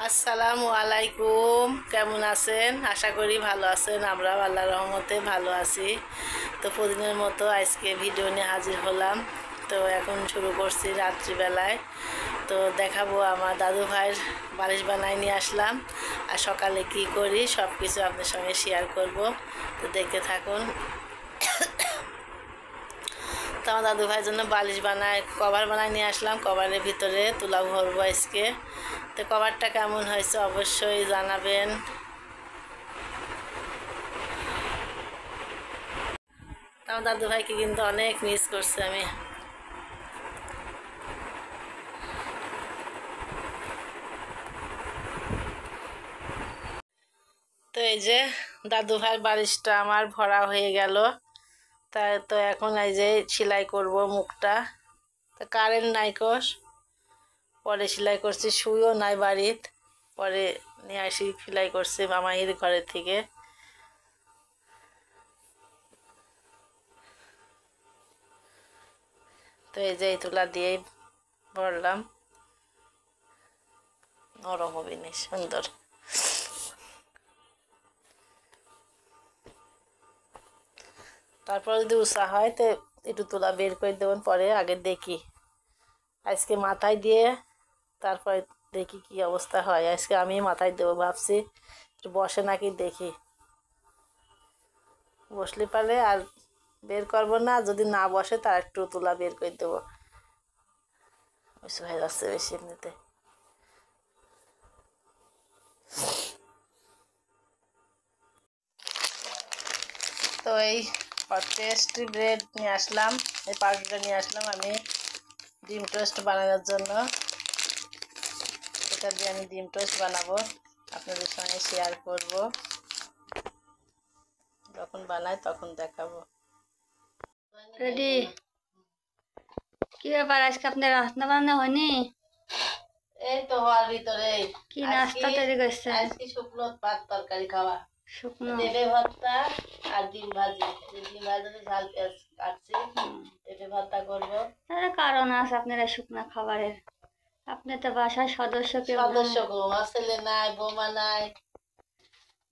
আসসালামু আলাইকুম, কেমন আছেন? আশা করি ভালো আছেন। আমরা আল্লাহর রহমতে ভালো আছি। তো প্রতিদিনের মতো আজকে ভিডিও নিয়ে হাজির হলাম। তো এখন শুরু করছি রাত্রিবেলায়। তো দেখাবো আমার দাদু ভাইয়ের বালিশ বানায় নিয়ে আসলাম, আর সকালে কি করি সব কিছু আপনার সঙ্গে শেয়ার করব। তো দেখতে থাকুন। তো আমার দাদু ভাইয়ের জন্য বালিশ বানায় কভার বানায় নিয়ে আসলাম। কভারের ভিতরে তুলা ভরবো আজকে। তো কভারটা কেমন হয়েছে অবশ্যই জানাবেন। তো আমার দাদু ভাইকে কিন্তু অনেক মিস করছে আমি। তো এই যে দাদু ভাইয়ের বালিশটা আমার ভরা হয়ে গেল। তাই তো এখন এই যে সেলাই করব মুখটা। তো কারেন্ট নাই কোষ, পরে সেলাই করছি। শুইও নাই বাড়িত, পরে নিয়ে আসি সেলাই করছি মামাহির ঘরের থেকে। তো এই যে এই তুলা দিয়েই ভরলাম, নরম হবে নি, সুন্দর। তারপর যদি উষা হয় তো একটু তুলা বের করে দেবেন, পরে আগে দেখি। আজকে মাথায় দিয়ে তারপরে দেখি কি অবস্থা হয়। আজকে আমি মাথায় দেবো ভাবছি, একটু বসে নাকি দেখি। বসলে পারে আর বের করবো না, যদি না বসে তার একটু তুলা বের করে দেবো। হয়ে যাচ্ছে বেশি এমনিতে। তো এই টেস্টি ব্রেড নিয়ে আসলাম, এই পাউরুটিটা নিয়ে আসলাম আমি ডিম টোস্ট বানানোর জন্য। এটা দিয়ে আমি ডিম টোস্ট বানাবো, আপনাদের সঙ্গে শেয়ার করব। যখন বানাই তখন দেখাবো। রেডি? কি ব্যাপার, আজকে আপনার রান্না বান্না হয়নি? এই তো হওয়ার ভিতরে কি নাস্তা তৈরি করছে? আজকে শুকনো ভাত তরকারি খাওয়া, শুকনো পেঁপে ভর্তা আর ডিম ভাজি। ডিম ভাজি ঝাল পেঁয়াজ কাটছি, পেঁপে ভর্তা করবো। তার কারণ আছে আপনারা শুকনো খাবারের। আপনি তো বাসার সদস্য, কেউ সদস্য গো, আমার ছেলে নাই, বৌমা নাই।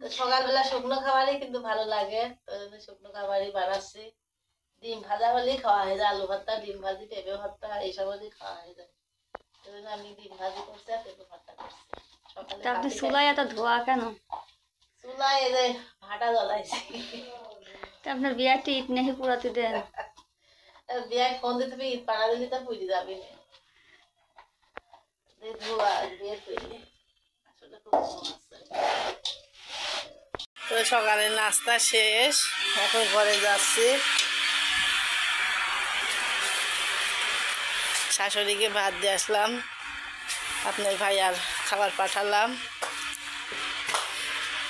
তো সকালবেলা শুকনো খাবারই কিন্তু ভালো লাগে, তো শুকনো খাবারই বানাচ্ছি। ডিম ভাজা হলেই খাওয়া হয়ে যায়, আলু ভর্তা, ডিম ভাজি, পেঁপে ভর্তা এইসব হলেই খাওয়া হয়ে যায়। ওই জন্য আমি ডিম ভাজি করছি আর পেঁপে ভর্তা করছি সকালে। আপনি চুলায় এত ধোয়া কেন? চুলায় এই যে ভাটা জ্বলাইছি। আপনার বিয়ারটি ইট নেই পুরাতে দেন। বিয়ায় ফোন দিতে ইট পাড়া দিলে তো পুড়ে যাবে। তো সকালে নাস্তা শেষ, এখন ঘরে যাচ্ছি। শাশুড়িকে ভাত দিয়ে আসলাম, আপনার ভাই আর খাবার পাঠালাম।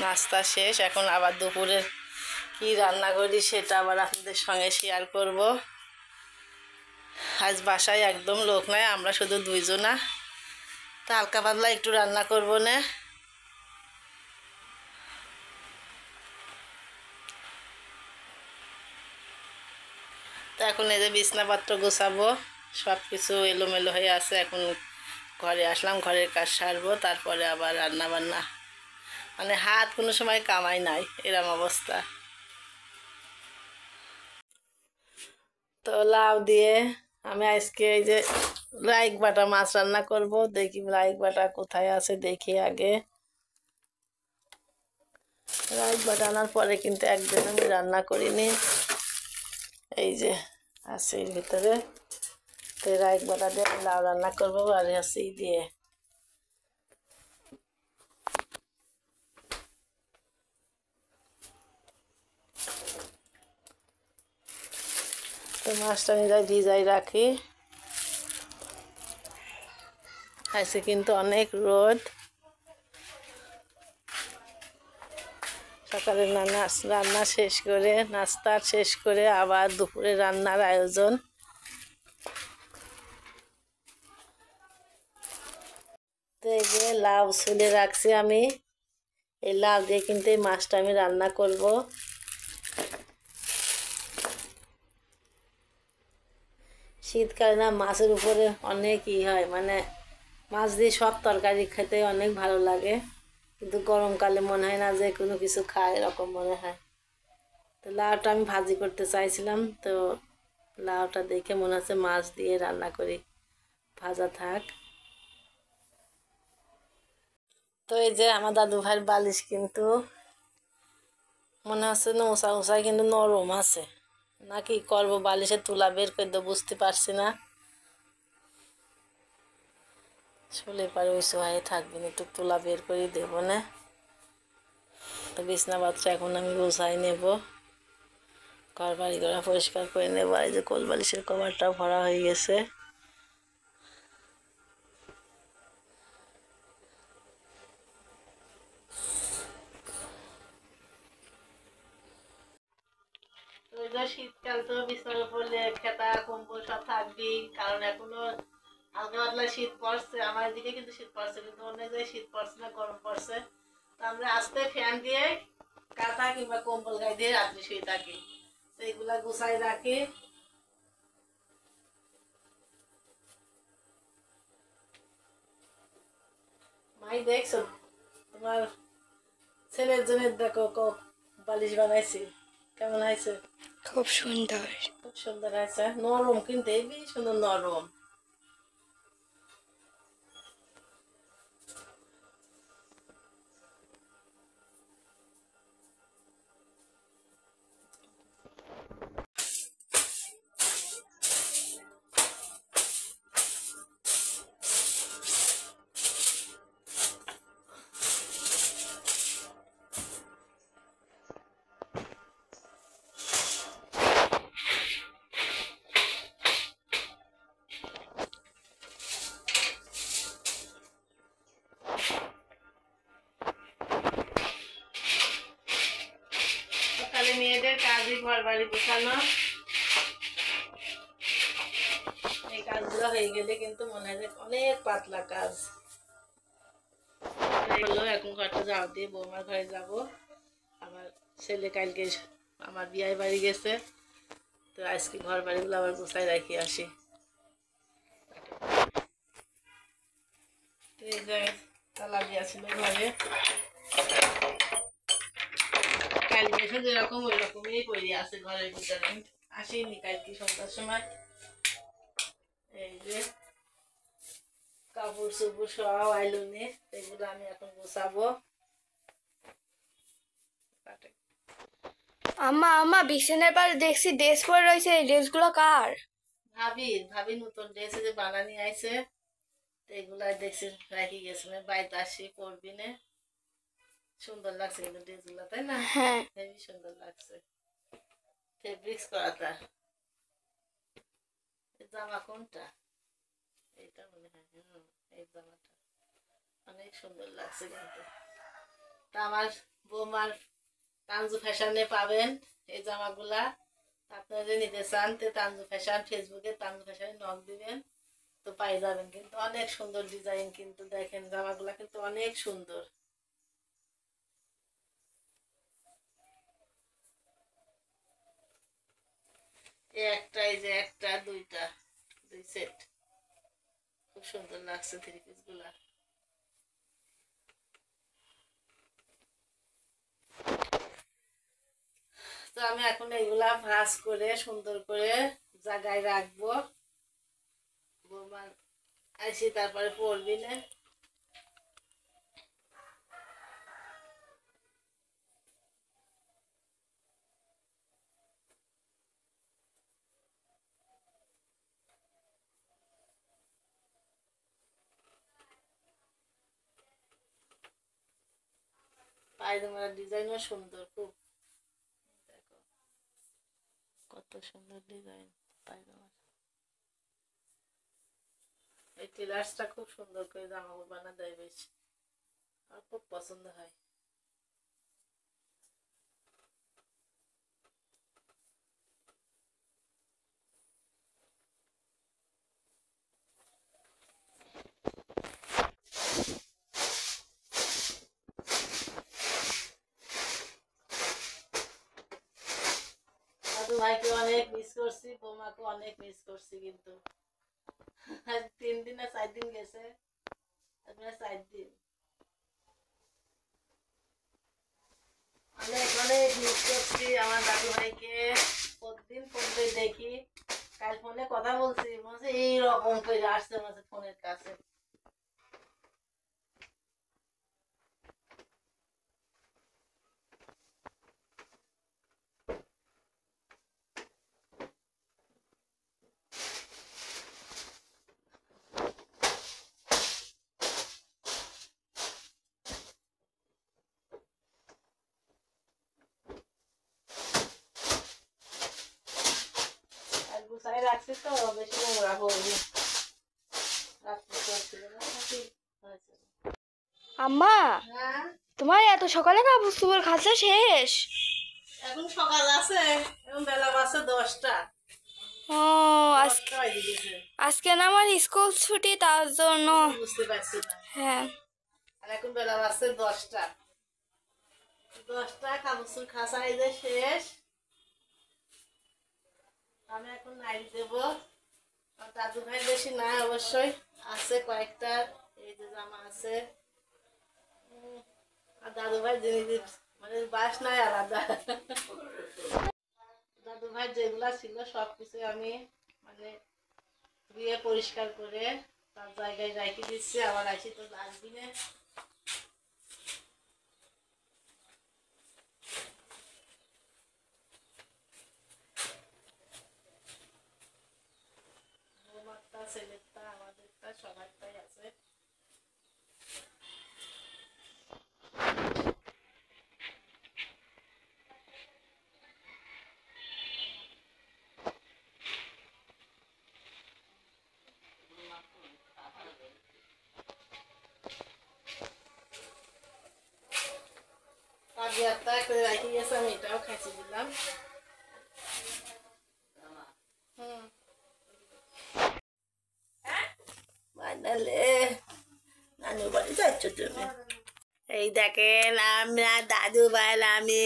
নাস্তা শেষ, এখন আবার দুপুরের কি রান্না করি সেটা আবার আপনাদের সঙ্গে শেয়ার করব। আজ বাসায় একদম লোক নাই, আমরা শুধু দুইজনা। তো হালকা পাতলা একটু রান্না করবো না। তো এখন এই যে বিছনাপত্র গোছাবো, সব কিছু এলোমেলো হয়ে আছে। এখন ঘরে আসলাম, ঘরের কাজ সারবো, তারপরে আবার রান্না বান্না। মানে হাত কোনো সময় কামাই নাই, এরম অবস্থা। তো লাউ দিয়ে আমি আজকে এই যে লাইক বাটা মাছ রান্না করব। দেখি লাইক বাটা কোথায় আছে, দেখি আগে। লাইক বাটা আনার পরে কিন্তু একদিন আমি রান্না করিনি, এই যে আছে এর ভিতরে। তো লাইক বাটা দিয়ে লাউ রান্না করবো, আর হচ্ছে দিয়ে তো মাছটা নিজেই ভিজাই রাখি। আজকে কিন্তু অনেক রোদ। সকালে রান্না শেষ করে, নাস্তা শেষ করে আবার দুপুরে রান্নার আয়োজন। তো এই যে লাউ ছুলে রাখছি আমি, এই লাউ দিয়ে কিন্তু এই মাছটা আমি রান্না করব। শীতকালে না মাছের উপরে অনেক হয়, মানে মাছ দিয়ে সব তরকারি খেতে অনেক ভালো লাগে, কিন্তু গরমকালে মনে হয় না যে কোনো কিছু খায়, এরকম মনে হয়। তো লাউটা আমি ভাজি করতে চাইছিলাম, তো লাউটা দেখে মনে হচ্ছে মাছ দিয়ে রান্না করি, ভাজা থাক। তো এই যে আমার দাদু ভাইয়ের বালিশ কিন্তু মনে হচ্ছে না উঁচা উঁচাই, কিন্তু নরম আছে না, কি করবো, বালিশের তুলা বের করে দেবো বুঝতে পারছি না। শুলে পারে ওই সোহাই থাকবেন, একটু তুলা বের করে দেবো না। তো বিছনা পাত্র এখন আমি গুছাই নেব, ঘর বাড়ি ঘোরা পরিষ্কার করে নেবো। এই যে কোল বালিশের কভারটাও ভরা হয়ে গেছে। ওই যে শীতকাল তো বিছানার উপর খেতা কম্বল সব থাকবেই, কারণ এখনো হালকা পাতলা শীত পড়ছে। আমার এদিকে কিন্তু শীত পড়ছে, কিন্তু অন্য জায়গায় শীত পড়ছে না, গরম পড়ছে। তো আমরা আস্তে ফ্যান দিয়ে কাঁথা কিংবা কম্বল গায়ে দিয়ে রাত্রি শুয়ে থাকি, তো এইগুলা গুছাই রাখি। মাই দেখছো তোমার ছেলের জন্য, দেখো বালিশ বানাইছি, কেমন হয়েছে? খুব সুন্দর। খুব সুন্দর হয়েছে, নরম কিন্তু হেবি সুন্দর নরম। সকালে মেয়েদের কাজই ঘর বাড়ি গোছানো, এই কাজগুলো হয়ে গেলে কিন্তু মনে হয় যে অনেক পাতলা কাজ হলো। এখন ঘরটা ঝাড় দিয়ে বৌমার ঘরে যাব। আমার ছেলে কালকে আমার বিয়ে বাড়ি গেছে, তো আজকে ঘর বাড়িগুলো আবার গুছাই রাখি আসি। তো এই জায়গায় তালা দিয়া ছিল ঘরে, কালকে এসে যেরকম ওই রকমই পড়ে আছে ঘরের ভিতরে, আসিনি কালকে সন্ধ্যার সময়। এই যে কাপড় চোপড় সব আইলনে, এগুলো আমি এখন গোছাবো। আম্মা আম্মা বিছানার পাশে দেখছি ড্রেস পরে রয়েছে, এই ড্রেসগুলো কার? ভাবি নতুন ড্রেস যে বানানি আইছে, তো এগুলাই দেখছি রাখি গেছে, বাড়িতে আসি পরবি না। সুন্দর লাগছে কিন্তু ড্রেসগুলো, তাই না? হ্যাঁ। হেবি সুন্দর লাগছে, ফেব্রিক্স করাটা। জামা কোনটা? এইটা মনে হয়, এই জামাটা অনেক সুন্দর লাগছে কিন্তু। তা আমার বৌমার তানজু ফ্যাশনে পাবেন এই জামাগুলা। আপনারা যদি নিতে চান তো তানজু ফ্যাশন, ফেসবুকে তানজু ফ্যাশনে নক দিবেন, তো পাই যাবেন। কিন্তু অনেক সুন্দর ডিজাইন, কিন্তু দেখেন জামাগুলা কিন্তু অনেক সুন্দর। এই যে একটা দুইটা, দুই সেট, খুব সুন্দর লাগছে থ্রি পিস গুলা। তো আমি এখন এইগুলা ভাঁজ করে সুন্দর করে জায়গায় রাখবো, বৌমা আসি তারপরে পরবি না। পায়জামার ডিজাইনও সুন্দর খুব, দেখো কত সুন্দর ডিজাইন পায়জামার। এই টেলার্সটা খুব সুন্দর করে জামা বানা দেয়, বেশ আমার খুব পছন্দ হয়। দাদু ভাইকে অনেক মিস করছি, বৌমাকে অনেক মিস করছি, কিন্তু 3 দিন না 4 দিন গেছে, আপনারা সাইড দিন। অনেক অনেক মিস করছি আমার দাদু ভাইকে, প্রতিদিন ফোনে দেখি। কাল ফোনে কথা বলছি, বলছে এইরকম করে আসছে আমাদের ফোনের কাছে। আর গুছাই রাখছি তো বেশি নোংরা করবি, রাখতে করছিল না ঠিক হয়েছে। আম্মা, হ্যাঁ, তোমার এত সকালে কাপড় চোপড় কাচা শেষ? এখন সকাল আছে, এখন বেলা বাজছে 10টা। ও, আজকে 10টা বাজে গেছে। আজকে না আমার স্কুল ছুটি, তার জন্য। বুঝতে পারছি না। হ্যাঁ। আর এখন বেলা বাজছে 10টা। 10টা কাপড় খাসা এই যে শেষ। আমি এখন নাইট দেবো। আর দাদু ভাই বেশি নাই অবশ্যই, আছে কয়েকটা। এই যে জামা আছে। আর দাদু ভাই জিনিস মানে বাস নাই আলাদা। দাদু ভাই যেগুলা ছিল সবকিছু আমি মানে ধুয়ে পরিষ্কার করে তার জায়গায় রেখে দিচ্ছি। আবার আসি তো ডাস্টবিনে। আমারটা, ছেলেরটা, আমাদেরটা, সবারটাই আছে। আর একটা করে রেখে গেছে, আমি এটাও খাইছি দিলাম। হুম, বানালে নানু বাড়ি যাচ্ছ তুমি? এই দেখেন আমরা দাদু ভাই আমি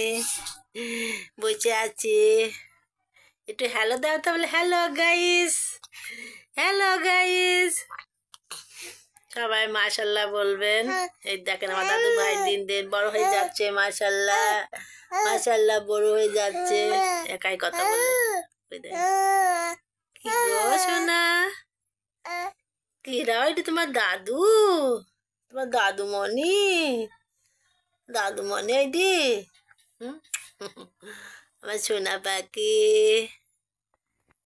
বসে আছি। একটু হ্যালো দাও তো, বলে হ্যালো গাইস, হ্যালো গাইস। সবাই মাশাল্লাহ বলবেন। এই দেখেন আমার দাদু ভাই দিন দিন বড় হয়ে যাচ্ছে, মাশাল্লাহ মাশাল্লাহ বড় হয়ে যাচ্ছে। একাই কথা বলে। ওই দেখেন। কি গো সোনা, কি রাও, এটা তোমার দাদু? তোমার দাদুমণি, দাদুমণি এইদি। হুম, আমার সোনা পাখি।